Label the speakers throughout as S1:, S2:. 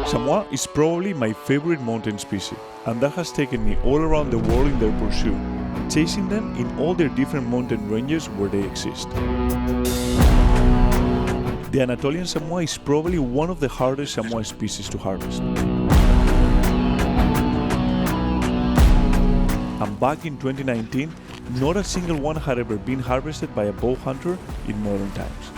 S1: Chamois is probably my favorite mountain species, and that has taken me all around the world in their pursuit, chasing them in all their different mountain ranges where they exist. The Anatolian Chamois is probably one of the hardest chamois species to harvest. And back in 2019, not a single one had ever been harvested by a bow hunter in modern times.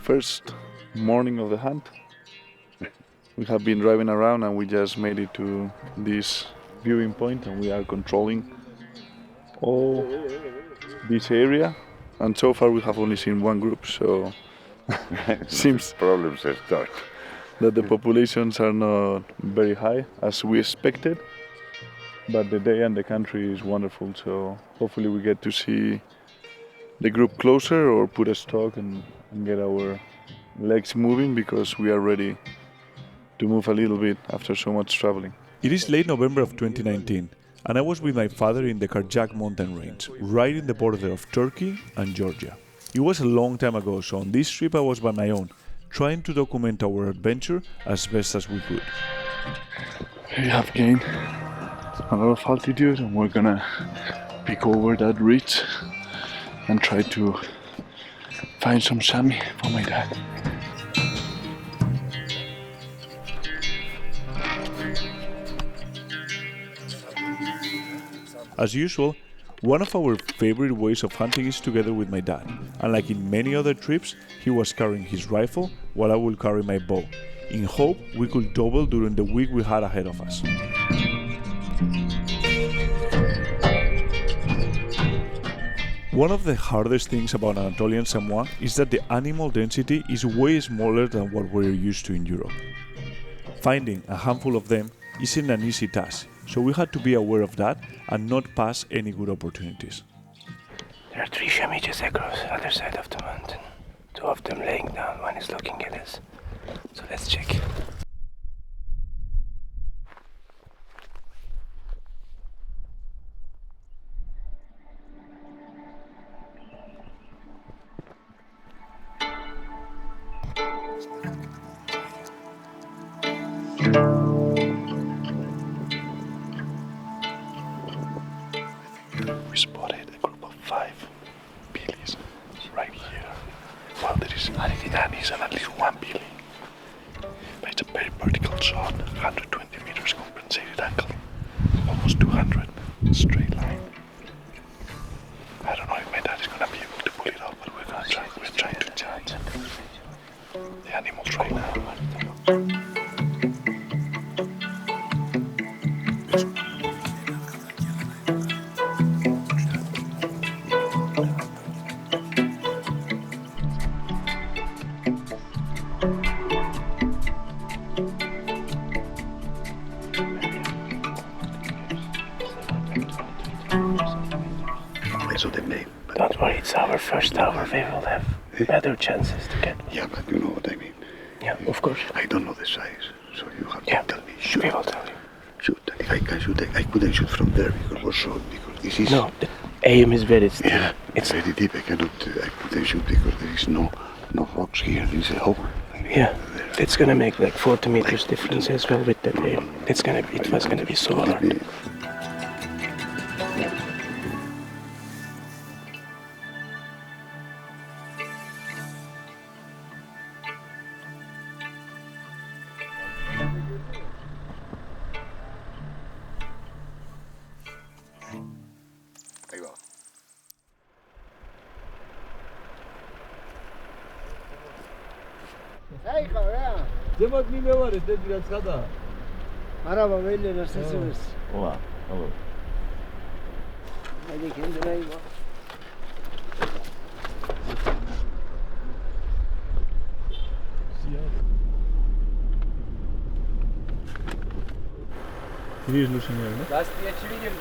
S1: First morning of the hunt, we have been driving around and we just made it to this viewing point and we are controlling all this area, and so far we have only seen one group, so seems
S2: problems start.
S1: That the populations are not very high as we expected, but the day and the country is wonderful, so hopefully we get to see the group closer or put a stalk and get our legs moving, because we are ready to move a little bit after so much traveling. It is late November of 2019, and I was with my father in the Karjak mountain range, right in the border of Turkey and Georgia. It was a long time ago, so on this trip I was by my own, trying to document our adventure as best as we could. We have gained a lot of altitude and we're gonna peek over that ridge and try to find some chamois for my dad. As usual, one of our favorite ways of hunting is together with my dad, and like in many other trips, he was carrying his rifle while I will carry my bow, in hope we could double during the week we had ahead of us. One of the hardest things about Anatolian Chamois is that the animal density is way smaller than what we're used to in Europe. Finding a handful of them isn't an easy task, so we had to be aware of that and not pass any good opportunities.
S3: There are 3 chamois across the other side of the mountain. 2 of them laying down, one is looking at us. So let's check.
S1: We spotted a group of 5 billies right here. Well, there is Anis and at least 1 billy. But it's a very vertical shot, 120 meters compensated angle, almost 200 straight line. I don't know if my dad is gonna be able to pull it off, but we're gonna try. We're trying to judge the animals right now.
S3: Don't worry, it's our first hour. We will have better chances to get one.
S2: Yeah, but you know what I mean.
S3: Yeah, of course.
S2: I don't know the size, so you have to tell me.
S3: We will tell you.
S2: Shoot, and if I can shoot, I couldn't shoot from there because we're short, because this is...
S3: No, the aim is very steep.
S2: Yeah, it's very deep. I couldn't shoot because there is no rocks here. There is a hole.
S3: Yeah, it's gonna make like 40 meters difference as well with that aim. It was gonna be so hard.
S2: Ahí va.
S4: Hey, joder.
S5: Lleva mi memória, está desgraçada.
S4: Merhaba belli nasılsınız?
S5: Olá, alô.
S4: Hadi kendine iyi bak.
S5: Sim,
S1: It is losing air, no?
S3: Lastiğe çivi girmiş.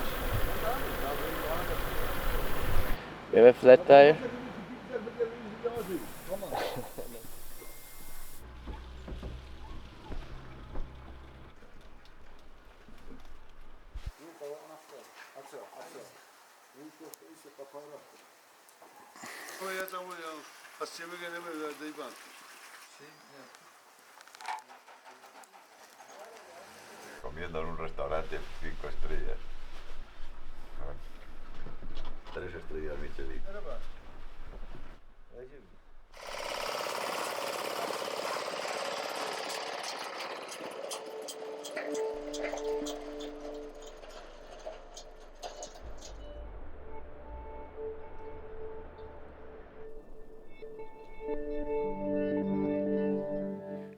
S3: We have a flat tire.
S6: Comiendo en un restaurante 5 estrellas. 3 estrellas Michelin.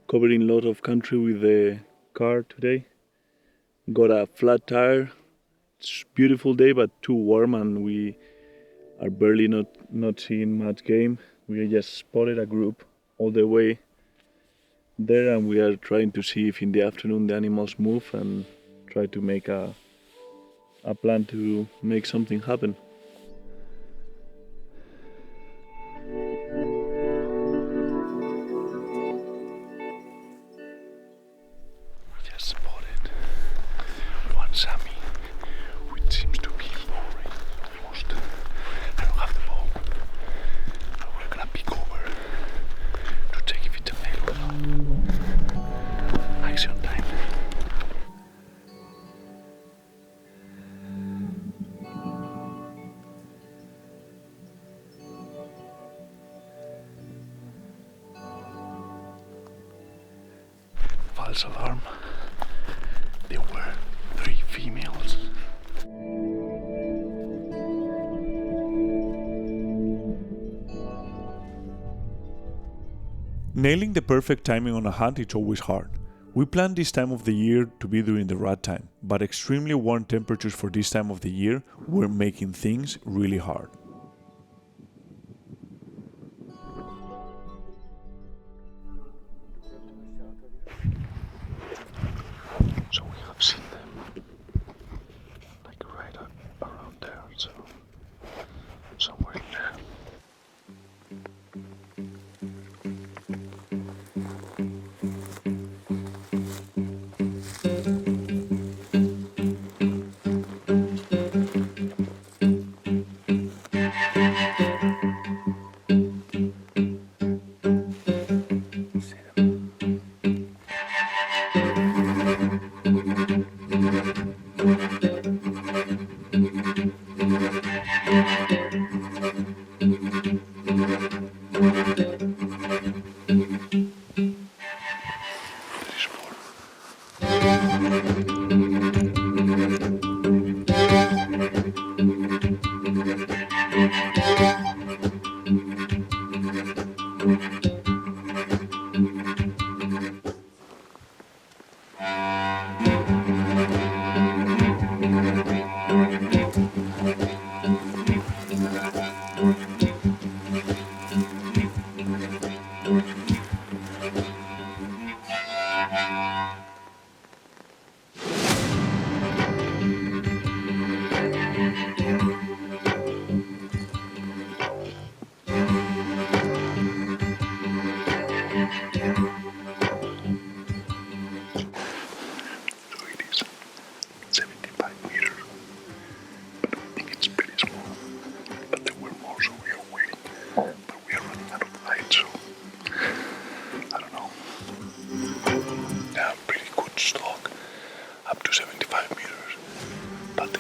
S1: Covering a lot of country with the car today. Got a flat tire. It's a beautiful day, but too warm, and we are barely not seeing much game. We just spotted a group all the way there, and we are trying to see if in the afternoon the animals move and try to make a plan to make something happen. We just spotted one Sami, which seems to be boring almost. I don't have the bow, but we're gonna peek over to check if it's a male or not. Action time. False alarm. There were 3 females. Nailing the perfect timing on a hunt is always hard. We planned this time of the year to be during the rut time, but extremely warm temperatures for this time of the year were making things really hard. So we have seen them like right around there, so somewhere in there.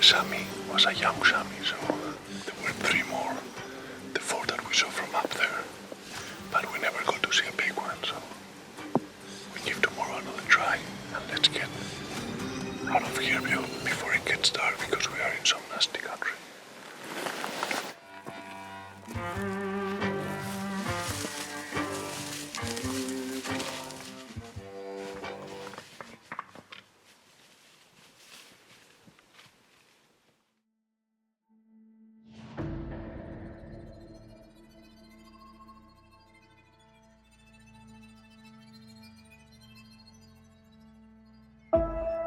S1: Sami was a young Sami, so there were 3 more. The 4 that we saw from up there, but we never got to see a big one, so we give tomorrow another try, and let's get out of here before it gets dark, because we are in some nasty country.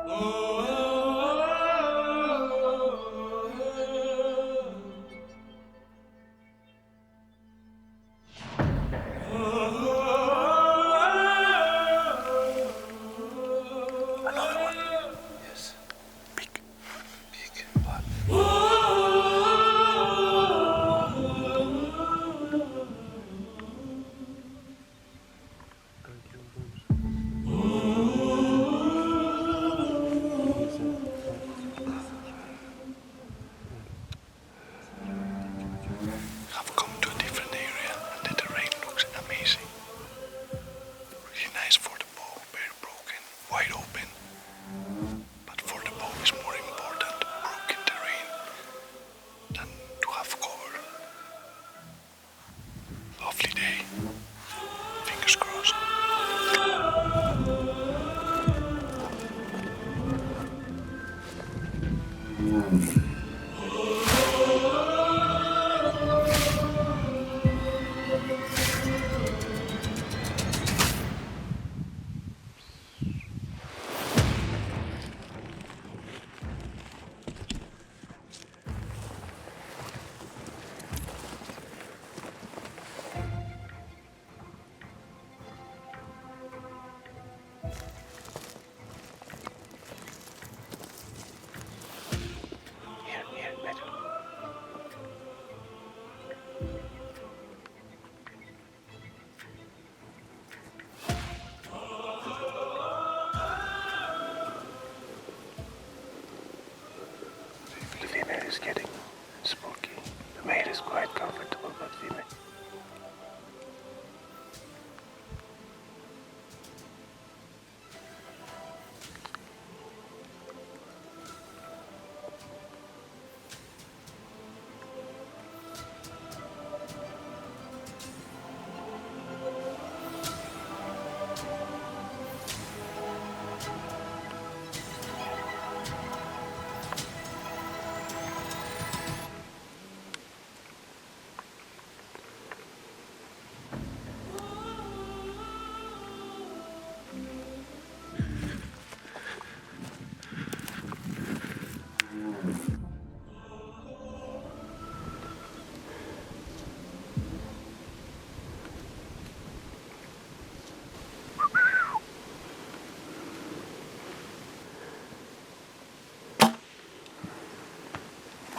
S7: Oh,
S2: really nice for the bow, very broken, wide open. But for the bow it's more important broken terrain than to have cover. Lovely day. Fingers crossed.
S3: Here, Pedro. The female is getting spooky. The male is quite comfortable, but female.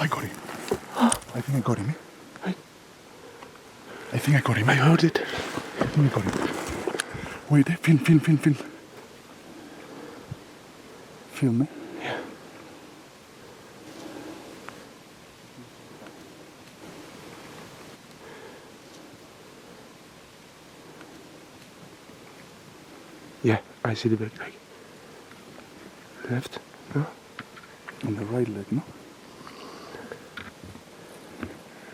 S2: I got him. I think I got him. I think I got him.
S3: I heard it.
S2: I think I got him. Wait, film. Film, eh?
S3: Yeah. Yeah, I see the back leg. Left? No?
S2: On the right leg, no?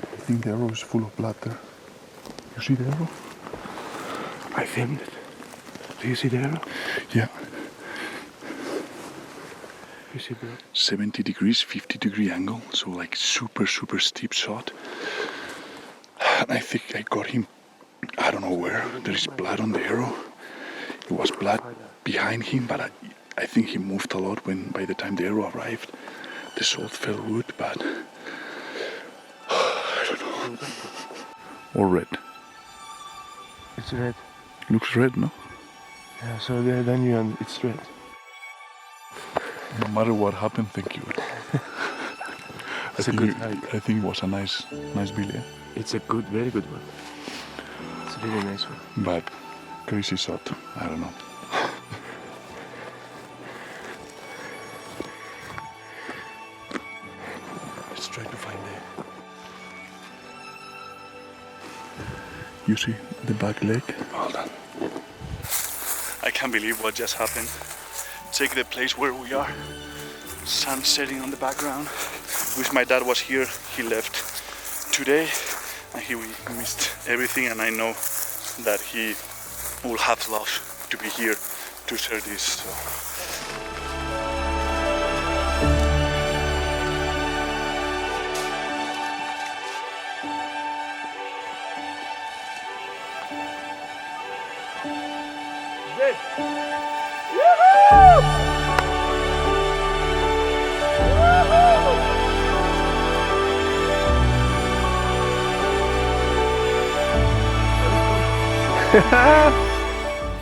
S2: I think the arrow is full of blood there. You see the arrow?
S3: I filmed it. Do you see the arrow?
S2: Yeah.
S3: You see blood?
S2: 70 degrees, 50 degree angle, so like super steep shot. And I think I got him, I don't know where. There is blood on the arrow. It was blood behind him, but I think he moved a lot by the time the arrow arrived. The salt felt good, but I don't know. Or red.
S3: It's red.
S2: Looks red, no?
S3: Yeah, so then it's red.
S2: No matter what happened, thank you.
S3: It's a good hike.
S2: I think it was a nice bill, yeah?
S3: It's a good, very good one. It's a really nice one.
S2: But crazy shot, I don't know. Let's try to find the... You see the back leg?
S3: Hold on.
S2: I can't believe what just happened. Take the place where we are. Sun setting on the background. Wish my dad was here. He left today and he missed everything, and I know that he will have loved to be here to share this. So.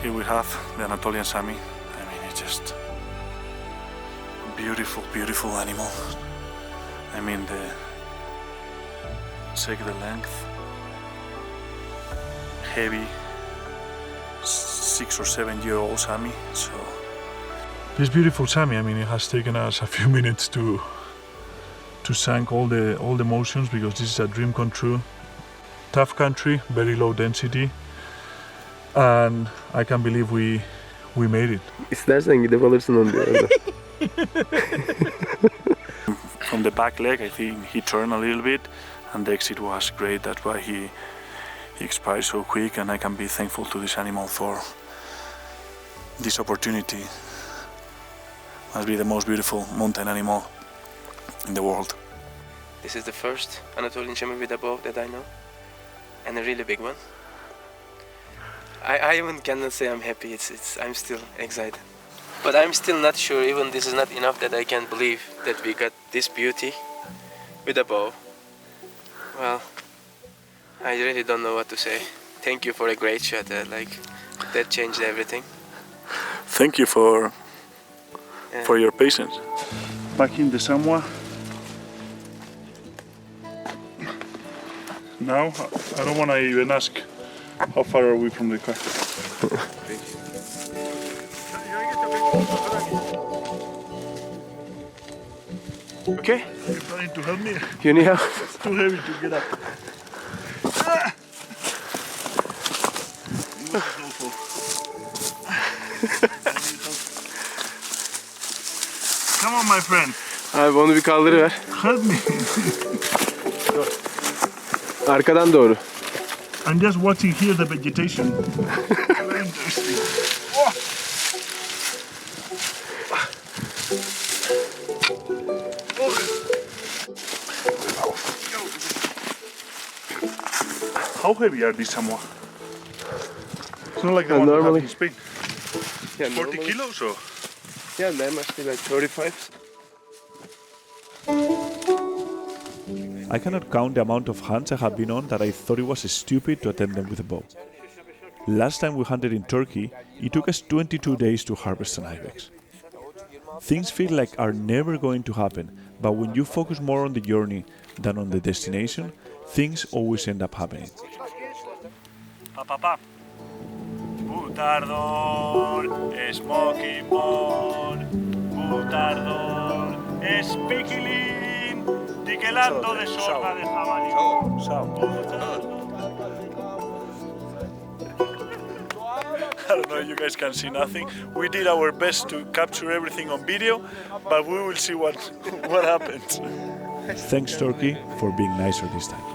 S2: Here we have the Anatolian Chamois. I mean, it's just beautiful animal. I mean, check the length, heavy, 6 or 7 year old Chamois. So this beautiful Chamois, I mean, it has taken us a few minutes to sink all the motions, because this is a dream come true. Tough country, very low density, and
S1: I can't believe we made it.
S3: İstersen gidip alırsın onu diyor orada.
S2: From the back leg, I think he turned a little bit, and the exit was great. That's why he expired so quick, and I can be thankful to this animal for this opportunity. Must be the most beautiful mountain animal in the world.
S3: This is the first Anatolian Chamois with a bow that I know, and a really big one. I even cannot say I'm happy. I'm still excited, but I'm still not sure. Even this is not enough that I can believe that we got this beauty with a bow. Well, I really don't know what to say. Thank you for a great shot. That changed everything.
S2: Thank you for your patience. Back in the Chamois. Now, I don't want to even ask how far are we from the car. Okay? You're trying to help me?
S3: You need help?
S2: It's too heavy to get up. Come on, my friend.
S3: Abi onu bir kaldırıver.
S2: Help me.
S3: Arkadan doğru.
S2: I'm just watching here the vegetation. Very interesting. How heavy are these Chamois? It's not like the one we have in Spain.
S3: Yeah,
S2: 40 kilos or?
S3: Yeah, they must be like 35.
S7: I cannot count the amount of hunts I have been on that I thought it was stupid to attend them with a bow. Last time we hunted in Turkey, it took us 22 days to harvest an ibex. Things feel like are never going to happen, but when you focus more on the journey than on the destination, things always end up happening.
S2: Pa. Butardor, smoking ball, butardor, spikilin, tiquelando de sorda de jabalí. I don't know, you guys can see nothing. We did our best to capture everything on video, but we will see what happens.
S7: Thanks, Turkey, for being nicer this time.